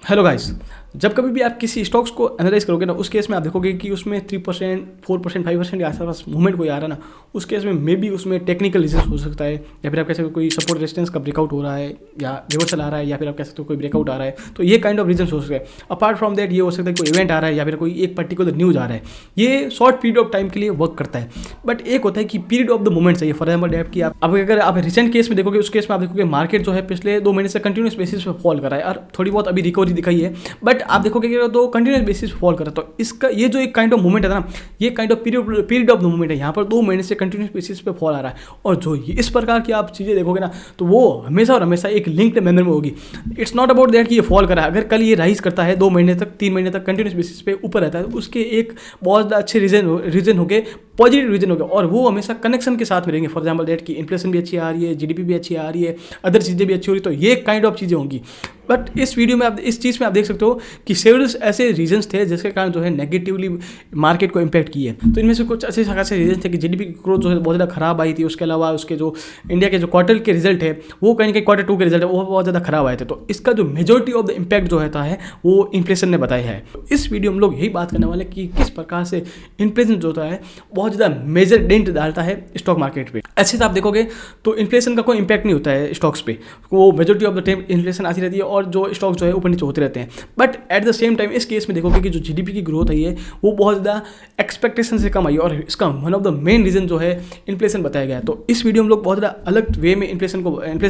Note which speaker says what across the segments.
Speaker 1: Hello guys. जब कभी भी आप किसी स्टॉक्स को एनालाइज करोगे ना, उस केस में आप देखोगे कि उसमें 3%, 4%, 5% के आसपास मूवमेंट कोई आ रहा है ना, उस केस में मे बी उसमें टेक्निकल रीजन हो सकता है, या फिर आप कह सकते हो कोई सपोर्ट रेजिस्टेंस का ब्रेकआउट हो रहा है, या रिवर्सल आ रहा है, या फिर आप कह सकते हो कोई ब्रेकआउट आ रहा है। तो ये काइंड ऑफ रीजन हो सकता है। अपार्ट फ्रॉम दैट ये हो सकता है कोई इवेंट आ रहा है, या फिर कोई एक पर्टिकुलर न्यूज़ आ रहा है। ये शॉर्ट पीरियड ऑफ टाइम के लिए वर्क करता है। बट एक होता है कि पीरियड ऑफ द मोमेंट चाहिए। फॉर एग्जाम्पल डेट की आप अब अगर आप रिसेंट केस में देखोगे, उस केस में आप देखोगे मार्केट जो है पिछले 2 महीने से कंटिन्यूस बेसिस पे फॉल कर रहा है, और थोड़ी बहुत अभी रिकवरी दिखाई है। बट आप देखोगे कि तो कंटिन्यूस बेसिस पे फॉल कर रहा है। तो इसका ये जो एक काइंड ऑफ मूवमेंट है ना, ये kind of period of the movement है। यहाँ पर 2 महीने से कंटिन्यूस बेसिस पे फॉल आ रहा है, और जो इस प्रकार की आप चीज़ें देखोगे ना, तो वो हमेशा और हमेशा एक लिंक्ड मैनर में होगी। इट्स नॉट अबाउट दैट कि ये फॉल कर रहा है। अगर कल ये राइज करता है 2 महीने तक, 3 महीने तक कंटिन्यूस बेसिस पे ऊपर रहता है, तो उसके एक बहुत अच्छे रीजन हो गए, पॉजिटिव रीजन हो गया, और वो हमेशा कनेक्शन के साथ में रहेंगे। फॉर एग्जाम्पल डेट की इन्फ्लेशन भी अच्छी आ रही है, जीडीपी भी अच्छी आ रही है, अदर चीज़ें भी अच्छी हो रही है। तो ये काइंड ऑफ चीज़ें होंगी। बट इस वीडियो में आप इस चीज़ में आप देख सकते हो कि सेवरल ऐसे रीजंस थे जिसके कारण जो है नेगेटिवली मार्केट को इम्पैक्ट किए। तो इनमें से कुछ अच्छे खासे रीजन थे कि जीडीपी की ग्रोथ जो है बहुत ज़्यादा खराब आई थी। उसके अलावा उसके जो इंडिया के जो क्वार्टर के रिजल्ट है, वो कहीं ना कहीं Q2 के रिजल्ट है, वो बहुत ज़्यादा खराब आए थे। तो इसका जो मेजोरिटी ऑफ द इम्पैक्ट जो होता है वो इन्फ्लेशन ने बताया है। तो इस वीडियो में हम लोग यही बात करने वाले कि किस प्रकार से इन्फ्लेशन जो होता है बहुत ज़्यादा मेजर डेंट डालता है स्टॉक मार्केट पे। अच्छे से आप देखोगे तो इन्फ्लेशन का कोई इम्पैक्ट नहीं होता है स्टॉक्स पे। वो majority of the time inflation आती रहती है, और जो स्टॉक जो है ऊपर नीचे होते रहते हैं। But at the same time इस केस में देखोगे कि जो जीडीपी की ग्रोथ आई है वो बहुत ज़्यादा एक्सपेक्टेशन से कम आई है, और इसका one of the main reason जो है इन्फ्लेशन बताया गया है। तो इस वीडियो में लोग बहुत ज़्यादा अलग वे में इन्फ्लेशन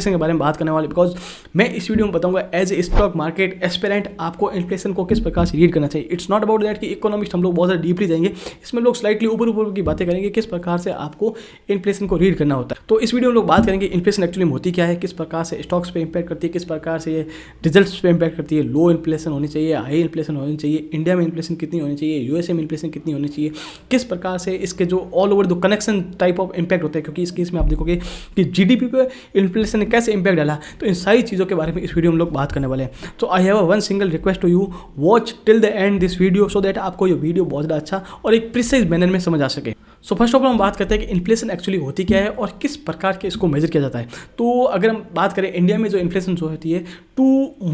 Speaker 1: के बारे में बात करने वाले, बिकॉज मैं इस वीडियो में बताऊंगा as a stock market aspirant आपको इन्फ्लेशन को किस प्रकार से रीड करना चाहिए। इट्स नॉट अबाउट दैट कि इकोनॉमिस्ट हम लोग बहुत ज़्यादा डीपली जाएंगे, इसमें लोग स्लाइटली ऊपर की बातें करेंगे किस प्रकार से आपको इन्फ्लेशन को रीड करना होता है। तो इस वीडियो में लोग बात करेंगे इन्फ्लेशन एक्चुअली होती क्या है, किस प्रकार से स्टॉक्स पे इंपैक्ट करती है, किस प्रकार से ये रिजल्ट्स पे इंपैक्ट करती है, लो इन्फ्लेशन होनी चाहिए, हाई इन्फ्लेशन होनी चाहिए, इंडिया में इन्फ्लेशन कितनी होनी चाहिए, यूएसए में इन्फ्लेशन कितनी होनी चाहिए, किस प्रकार से इसके जो all over the connection type of impact होता है। क्योंकि इस केस में आप देखोगे कि जीडीपी पे इन्फ्लेशन ने कैसे इंपैक्ट डाला, तो इन सारी चीज़ों के बारे में इस वीडियो में लोग बात करने वाले हैं। तो I have one single request to you, watch till the end this video so that आपको ये वीडियो बहुत ज़्यादा अच्छा और एक प्रिसाइज मैनर में समझ आ सके। सो फर्स्ट ऑफ ऑल हम बात करते हैं कि इन्फ्लेशन एक्चुअली होती क्या है और किस प्रकार के इसको मेजर किया जाता है। तो अगर हम बात करें इंडिया में जो इन्फ्लेशन जो होती है, two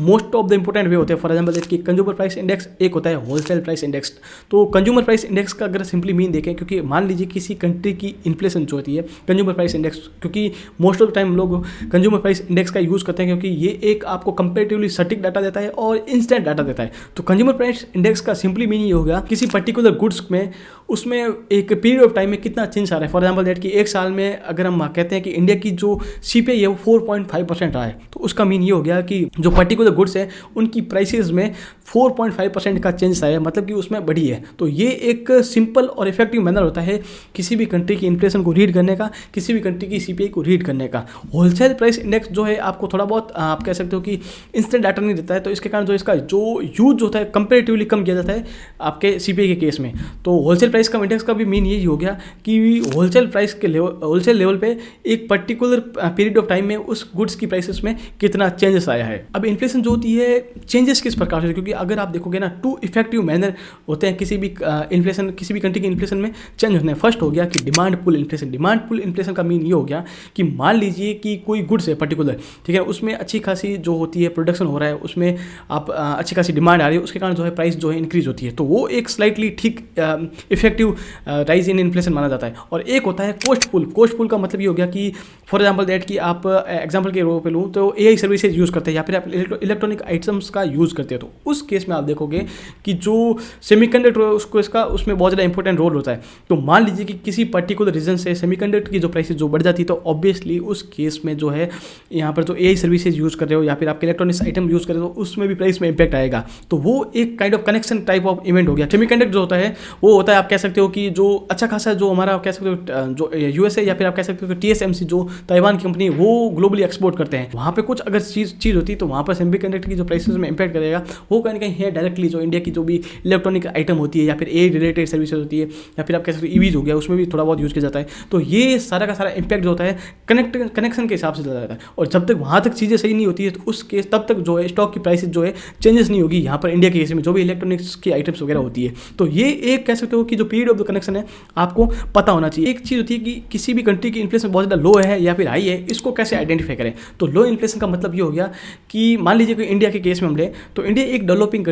Speaker 1: most of the important वे होते हैं। फॉर एग्जाम्पल कि कंज्यूमर प्राइस इंडेक्स, एक होता है होलसेल प्राइस इंडेक्स। तो कंज्यूमर प्राइस इंडेक्स का अगर सिंपली मीन देखें, क्योंकि मान लीजिए किसी कंट्री की इन्फ्लेशन जो होती है, कंज्यूमर प्राइस इंडेक्स, क्योंकि मोस्ट ऑफ द टाइम लोग कंज्यूमर प्राइस इंडेक्स का यूज़ करते हैं, क्योंकि ये एक आपको कंपेरेटिवली सटीक डाटा देता है और इंस्टेंट डाटा देता है। तो कंज्यूमर प्राइस इंडेक्स का सिंपली मीन ये होगा किसी पर्टिकुलर गुड्स में उसमें एक पीरियड ऑफ टाइम में कितना चेंज आ रहा है। फॉर एग्जाम्पल दैट कि एक साल में अगर हम कहते हैं कि इंडिया की जो सीपीआई है वो 4.5% रहा है, तो उसका मीन ये हो गया कि जो पर्टिकुलर गुड्स है उनकी प्राइसेस में 4.5% का चेंज आया, मतलब कि उसमें बढ़ी है। तो ये एक सिंपल और इफेक्टिव मैनर होता है किसी भी कंट्री की इन्फ्लेशन को रीड करने का, किसी भी कंट्री की सीपीआई को रीड करने का। होलसेल प्राइस इंडेक्स जो है आपको थोड़ा बहुत आप कह सकते हो कि इंस्टेंट डाटा नहीं देता है, तो इसके कारण जो इसका जो यूज होता है कंपेरेटिवली कम किया जाता है आपके सीपीआई के केस में। तो होलसेल प्राइस का इंडेक्स का भी मीन यही हो गया कि होलसेल प्राइस के होलसेल लेवल पे एक पर्टिकुलर पीरियड ऑफ टाइम में उस गुड्स की प्राइसेस में कितना चेंजेस आया है। अब इन्फ्लेशन जो होती है चेंजेस किस प्रकार से, क्योंकि अगर आप देखोगे ना टू इफेक्टिव मैनर होते हैं किसी भी इन्फ्लेशन, किसी भी कंट्री के इन्फ्लेशन में चेंज होने। फर्स्ट हो गया कि demand pull inflation. Demand pull inflation का मीन ये हो गया कि मान लीजिए कि कोई गुड्स है पर्टिकुलर, ठीक है, उसमें अच्छी खासी जो होती है प्रोडक्शन हो रहा है, उसमें आप अच्छी खासी डिमांड आ रही है, उसके कारण जो है प्राइस जो है इंक्रीज होती है। तो वो एक स्लाइटली ठीक इफेक्टिव राइज इन इन्फ्लेशन माना जाता है। और एक होता है कोस्ट पुल। कोस्ट पुल का मतलब ये हो गया कि फॉर एग्जाम्पल दैट कि आप एग्जाम्पल के रोल पे लूँ तो एआई सर्विसेज यूज़ करते हैं, या फिर आप इलेक्ट्रॉनिक आइटम्स का यूज़ करते हैं। तो उस केस में आप देखोगे कि जो सेमीकंडक्टर उसको इसका उसमें बहुत ज़्यादा इंपॉर्टेंट रोल होता है। तो मान लीजिए कि किसी पर्टिकुलर रीजन से सेमीकंडक्टर की जो प्राइसेज जो बढ़ जाती है, तो ऑब्वियसली उस केस में जो है यहाँ पर जो एआई सर्विसेज यूज़ कर रहे हो या फिर आप इलेक्ट्रॉनिक्स आइटम यूज़ कर रहे हो, उसमें भी प्राइस में इंपैक्ट आएगा। तो वो एक kind of connection type of event हो गया। सेमीकंडक्टर जो होता है वो होता है, आप कह सकते हो कि जो अच्छा खासा जो हमारा कह सकते हो जो यूएसए या फिर आप कह सकते हो कि टीएसएमसी जो ताइवान की कंपनी, वो ग्लोबली एक्सपोर्ट करते हैं। वहाँ पे कुछ अगर चीज़ होती है तो वहाँ पर सेमीकंडक्टर की जो प्राइसेस में इंपैक्ट करेगा, वो कहीं ना कहीं है डायरेक्टली जो इंडिया की जो भी इलेक्ट्रॉनिक आइटम होती है या फिर ए रिलेटेड सर्विसेज होती है, या फिर आप कह सकते हो ईवीज हो गया, उसमें भी थोड़ा बहुत यूज़ किया जाता है। तो ये सारा का सारा इंपैक्ट जो होता है कनेक्शन के हिसाब से चला जाता है। और जब तक वहाँ तक चीज़ें सही नहीं होती है तो उस केस तब तक जो है स्टॉक की प्राइसेस जो है चेंजेस नहीं होगी। यहाँ पर इंडिया के केस में जो भी इलेक्ट्रॉनिक्स की आइटम्स वगैरह होती है, तो ये एक कह सकते हो कि जो पीरियड ऑफ द कनेक्शन है आपको पता होना चाहिए। एक चीज़ होती है कि किसी भी कंट्री की इन्फ्लेशन बहुत ज़्यादा लो है या फिर हाई है, इसको कैसे आइडेंटिफाई करें। तो लो इन्फ्लेशन का मतलब ये हो गया कि मान लीजिए कि इंडिया के केस में हम लें तो इंडिया एक डेवलपिंग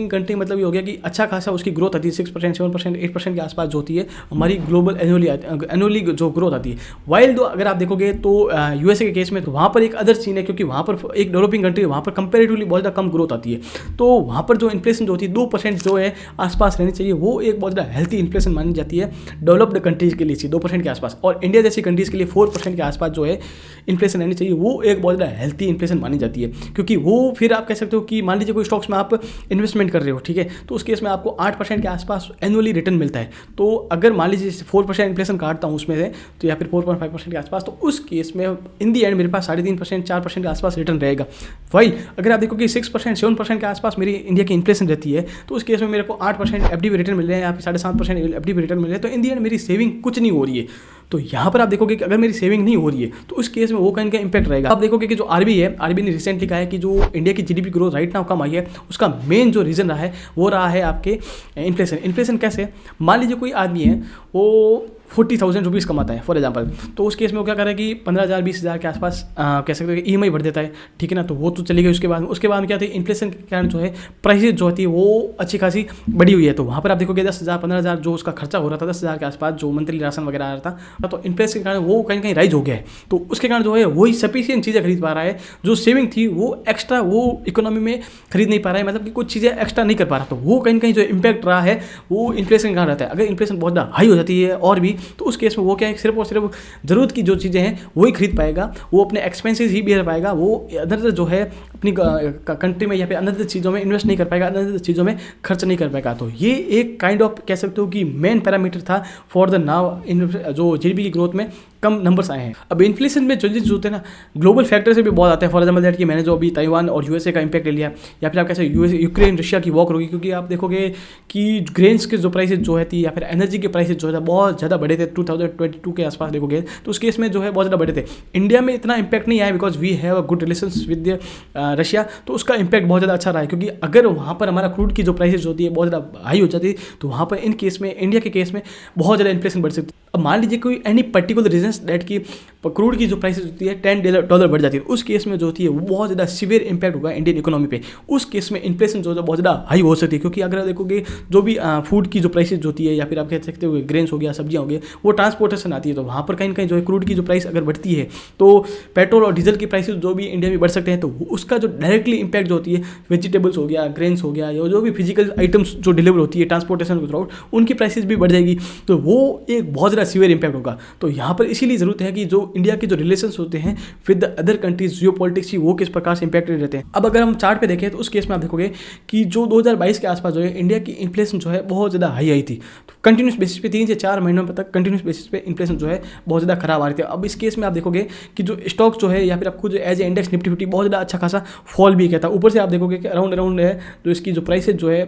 Speaker 1: कंट्री मतलब ये हो गया कि अच्छा खासा उसकी ग्रोथ आती है 6%, 7%, 8% के आसपास जो होती है हमारी ग्लोबल एनुअली जो ग्रोथ आती है। वाइल दो अगर आप देखोगे तो यूएसए के केस में तो वहाँ पर एक अदर सीन है, क्योंकि वहाँ पर एक डेवलपिंग कंट्री वहाँ पर कंपेरेटिवली बहुत ज़्यादा कम ग्रोथ आती है। तो वहाँ पर जो इन्फ्लेशन जो होती है 2% जो है आसपास रहनी चाहिए, वो एक बहुत ज़्यादा हेल्थी इन्फ्लेशन मानी जाती है डेवलप्ड कंट्रीज़ के लिए 2% के आसपास। और इंडिया जैसी कंट्रीज़ के लिए 4% के आसपास जो है इन्फ्लेशन रहनी चाहिए, वो एक बहुत ज़्यादा हेल्थी इन्फ्लेशन मानी जाती है। क्योंकि वो फिर आप कह सकते हो कि मान लीजिए कोई स्टॉक्स में आप इन्वेस्टमेंट कर रहे हो, ठीक है, तो उस केस में आपको 8% के आसपास एनुअली रिटर्न मिलता है। तो अगर मान लीजिए 4% इन्फ्लेशन काटता हूँ उसमें से, तो या फिर 4.5% के आसपास, तो उस केस में इन दी एंड मेरे पास 3.5%, 4% के आसपास रिटर्न रहेगा। वाइल अगर आप देखो कि 6%, 7% के आसपास मेरी इंडिया की इन्फ्लेशन रहती है, तो उस केस में मेरे को 8% एफडी पे रिटर्न मिल रहे हैं या फिर 7.5% एफडी पे रिटर्न मिल रहे हैं। तो इन दी एंड मेरी सेविंग कुछ नहीं हो रही है। तो यहाँ पर आप देखोगे कि अगर मेरी सेविंग नहीं हो रही है तो उस केस में वो कहीं का इंपैक्ट रहेगा। आप देखोगे कि जो आरबीआई ने रिसेंटली कहा है कि जो इंडिया की जीडीपी ग्रोथ राइट नाउ कम आई है, उसका मेन जो रीज़न रहा है वो रहा है आपके इन्फ्लेशन कैसे, मान लीजिए कोई आदमी है वो 40,000 रुपीज़ कमाता है फॉर एग्जाम्पल, तो उस केस में वो क्या करे कि 15,000 20,000 के आसपास कह सकते हैं EMI भर देता है, ठीक है ना। तो वो तो चली गई। उसके बाद क्या होती है, इन्फ्लेशन के कारण जो है प्राइसेज जो होती है वो अच्छी खासी बढ़ी हुई है। तो वहाँ पर आप देखोगे 10,000 15,000 जो उसका खर्चा हो रहा था 10,000 के आसपास जो मंथली राशन वगैरह आ रहा था, तो इन्फ्लेशन के कारण वो कहीं कहीं राइज हो गया है। तो उसके कारण जो है वही सफिशिएंट चीज़ें खरीद पा रहा है, जो सेविंग थी वो एक्स्ट्रा वो इकोनॉमी में खरीद नहीं पा रहा है, मतलब कि कुछ चीज़ें एक्स्ट्रा नहीं कर पा रहा। तो वो कहीं कहीं जो इम्पैक्ट रहा है वो इन्फ्लेशन के कारण रहता है। अगर इन्फ्लेशन बहुत ज़्यादा हाई हो जाती है और भी, तो उस केस में वो क्या है, सिर्फ और सिर्फ ज़रूरत की जो चीज़ें हैं वही खरीद पाएगा, वो अपने एक्सपेंसेस ही बेर पाएगा, वो अदर जो है अपनी कंट्री में या फिर अदर चीज़ों में इन्वेस्ट नहीं कर पाएगा, अदर चीज़ों में खर्च नहीं कर पाएगा। तो ये एक काइंड ऑफ कह सकते हो कि मेन पैरामीटर था फॉर द नाउ जो जीडीपी की ग्रोथ में कम नंबर्स आए हैं। अब इन्फ्लेशन में चेंजेस जो होते हैं ना ग्लोबल फैक्टर से भी बहुत आते हैं। फॉर एग्जाम्पल दैट कि मैंने जो अभी ताइवान और यूएसए का इंपैक्ट ले लिया, या फिर आप कैसे यूक्रेन रशिया की वॉर होगी, क्योंकि आप देखोगे कि ग्रेन्स के जो प्राइसेज जो है थी या फिर एनर्जी के प्राइसेज जो है बहुत ज़्यादा बढ़े थे 2022 के आसपास देखोगे, तो उस केस में जो है बहुत ज़्यादा बढ़े थे। इंडिया में इतना इंपैक्ट नहीं आया because we have a good relations with Russia, तो उसका इंपैक्ट बहुत ज़्यादा अच्छा रहा है। क्योंकि अगर वहाँ पर हमारा क्रूड की जो प्राइसेज होती है बहुत ज़्यादा हाई हो जाती, तो वहाँ पर इन केस में इंडिया के केस में बहुत ज़्यादा इन्फ्लेशन बढ़ सकती। अब मान लीजिए कोई एनी पर्टिकुलर रीजन दैट की क्रूड की जो प्राइसेस होती है $10 बढ़ जाती है, उस केस में जो होती है वो बहुत ज़्यादा सीवियर इंपैक्ट होगा इंडियन इकोनॉमी पे। उस केस में इन्फ्लेशन जो है बहुत ज़्यादा हाई हो सकती है। क्योंकि अगर देखोगे जो भी फूड की जो प्राइसेज होती है या फिर आप कह सकते हो ग्रेन्स हो गया, सब्जियां हो गई, वो ट्रांसपोर्टेशन आती है, तो वहाँ पर कहीं ना कहीं जो है क्रूड की जो प्राइस अगर बढ़ती है तो पेट्रोल और डीजल की प्राइसेज जो भी इंडिया में बढ़ सकते हैं। तो उसका जो डायरेक्टली इंपैक्ट जो होती है वेजिटेबल्स हो गया, ग्रेन्स हो गया, या जो भी फिजिकल आइटम्स जो डिलीवर होती है ट्रांसपोर्टेशन के थ्रू, उनकी प्राइसेज भी बढ़ जाएगी। तो वो एक बहुत ज़्यादा सीवियर इंपैक्ट होगा। तो यहाँ पर इसीलिए ज़रूरत है कि जो इंडिया के जो रिलेशंस होते हैं with the other countries geopolitics की, वो किस प्रकार से इंपैक्टेड रहते हैं। अब अगर हम चार्ट पे देखें तो उस केस में आप देखोगे कि जो 2022 के आसपास जो है इंडिया की इन्फ्लेशन जो है बहुत ज़्यादा हाई आई थी। तो कंटिन्यूस बेसिस पे 3 से 4 महीनों तक कंटिन्यूस बेसिस पे इन्फ्लेशन जो है बहुत ज़्यादा खराब आ रही थी। अब इस केस में आप देखोगे कि जो स्टॉक्स जो है या फिर आपको जो एज ए इंडेक्स निफ्टी 50 बहुत ज़्यादा अच्छा खासा फॉल भी किया था। ऊपर से आप देखोगे कि अराउंड है जो इसकी जो प्राइसेज जो है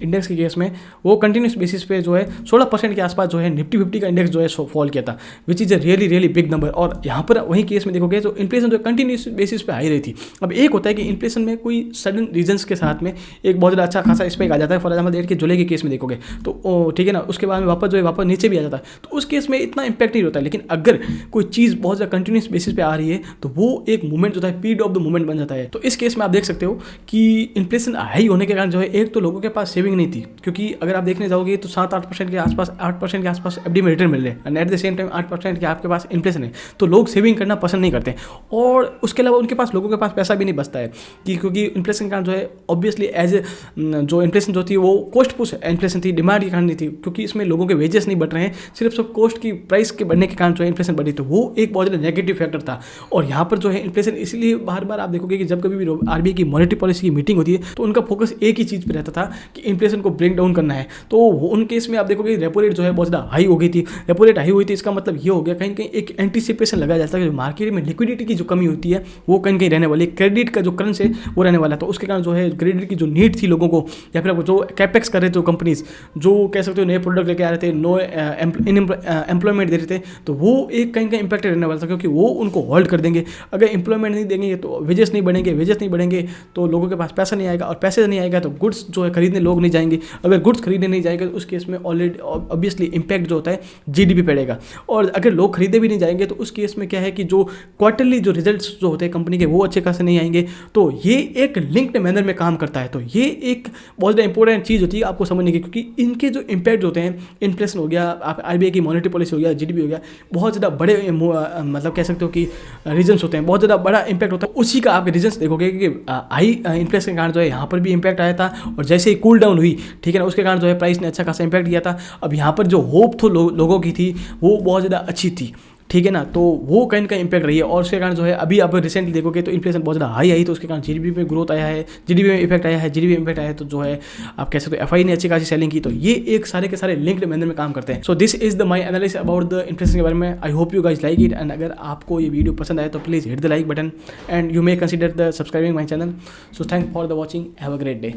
Speaker 1: इंडेक्स के केस में वो कंटिन्यूस बेसिस पे जो है 16% के आसपास जो है निफ्टी 50 का इंडेक्स जो है फॉल किया था, which is a really big number. और यहाँ पर वही केस में देखोगे तो इन्फ्लेशन जो है कंटिन्यूस बेसिस पे हाई रही थी। अब एक होता है कि इन्फ्लेशन में कोई सडन रीजन्स के साथ में एक बहुत ज़्यादा अच्छा खासा स्पाइक आ जाता है। फॉर एग्जाम्पल डेट के जुलाई के केस में देखोगे तो ठीक है ना, उसके बाद में वापस जो है वापस नीचे भी आ जाता है, तो उस केस में इतना इंपैक्ट नहीं होता है। लेकिन अगर कोई चीज़ बहुत ज़्यादा कंटिन्यूस बेसिस पे आ रही है तो वो एक मूवमेंट जो है पीरियड ऑफ द मूवमेंट बन जाता है। तो इस केस में आप देख सकते हो कि इन्फ्लेशन हाई होने के कारण जो है एक तो लोगों के पास सेविंग नहीं थी, क्योंकि अगर आप देखने जाओगे तो 7-8% के आसपास 8% के आसपास एफडी में रिटर्न मिल रहे हैं, and at the same time 8% के आपके पास इन्फ्लेशन है, तो लोग सेविंग करना पसंद नहीं करते। और उसके अलावा उनके पास लोगों के पास पैसा भी नहीं बचता है कि क्योंकि इन्फ्लेशन के कारण जो है ऑब्वियसली एज जो इन्फ्लेशन जो थी वो कॉस्ट पुश इन्फ्लेशन थी, डिमांड के कारण नहीं थी, क्योंकि इसमें लोगों के वेजेस नहीं बढ़ रहे हैं, सिर्फ सब कॉस्ट की प्राइस के बढ़ने के कारण जो है इन्फ्लेशन बढ़ी, तो वो एक बहुत ज़्यादा नेगेटिव फैक्टर था। और यहाँ पर जो है इन्फ्लेशन इसलिए बार बार आप देखोगे कि जब कभी भी आरबीआई की मॉनेटरी पॉलिसी की मीटिंग होती है तो उनका फोकस एक ही चीज़ पर रहता था कि इन्फ्लेशन को ब्रेक डाउन करना है। तो उन केस में आप देखोगे रेपो रेट जो है बहुत ज़्यादा हाई हो गई थी। रेपो रेट हाई हुई थी, इसका मतलब ये हो गया कहीं कहीं एक एंटीसिपेशन लगाया जाता है कि मार्केट में लिक्विडिटी की जो कमी होती है वो कहीं कहीं रहने वाली है, क्रेडिट का जो क्रंच है वो रहने वाला है। तो उसके कारण जो है क्रेडिट की जो नीड थी लोगों को, या फिर जो कैपेक्स कर रहे थे कंपनीज, जो कह सकते हो नए प्रोडक्ट लेके आ रहे थे, नो एम्प्लॉयमेंट दे रहे थे, तो वो एक कहीं कहीं इंपैक्ट रहने वाला था, क्योंकि वो उनको होल्ड कर देंगे। अगर एम्प्लॉयमेंट नहीं देंगे तो वेजेस नहीं बढ़ेंगे तो लोगों के पास पैसा नहीं आएगा, और पैसे नहीं आएगा तो गुड्स जो है खरीदने लोग नहीं जाएंगे, अगर गुड्स खरीदने नहीं जाएंगे तो उस केस में ऑलरेडी ऑब्वियसली इंपैक्ट जो होता है जीडीपी पड़ेगा। और अगर लोग खरीदे भी नहीं जाएंगे तो उस केस में क्या है कि जो क्वार्टरली जो रिजल्ट्स जो होते हैं कंपनी के वो अच्छे खासे नहीं आएंगे। तो ये एक लिंक्ड मैनर में काम करता है। तो ये एक बहुत ज़्यादा इंपॉर्टेंट चीज़ होती है आपको समझने की, क्योंकि इनके जो इंपैक्ट होते हैं, इन्फ्लेशन हो गया, आप आरबीआई की मॉनेटरी पॉलिसी हो गया, जीडीपी हो गया, बहुत ज़्यादा बड़े मतलब कह सकते हो कि रीजन्स होते हैं, बहुत ज़्यादा बड़ा इंपैक्ट होता है। उसी का आप रीजन्स देखोगे कि हाई इन्फ्लेशन के कारण जो है यहाँ पर भी इंपैक्ट आया था, और जैसे ही कूल डाउन हुई, ठीक है ना, उसके कारण जो है प्राइस ने अच्छा खासा इंपैक्ट किया था। अब यहाँ पर जो होप तो लोगों की थी वो बहुत ज़्यादा अच्छी थी, ठीक है ना, तो वो कहीं ना कहीं इंपैक्ट रही है। और उसके कारण जो है अभी आप रिसेंटली देखोगे तो इन्फ्लेशन बहुत ज़्यादा हाई आई, तो उसके कारण जीडीपी में ग्रोथ आया है, जीडीपी में इफेक्ट आया है, जीडीपी में इफेक्ट आया है। तो जो है आप कह सकते हो एफआई ने अच्छी खासी सेलिंग की। तो ये एक सारे के सारे लिंक्ड मैनर में काम करते हैं। So this is the my analysis about the inflation के बारे में। I hope you guys like it, and अगर आपको ये वीडियो पसंद आए तो please hit the like button, and you may consider the subscribing my channel. So thank for the watching, have a great day.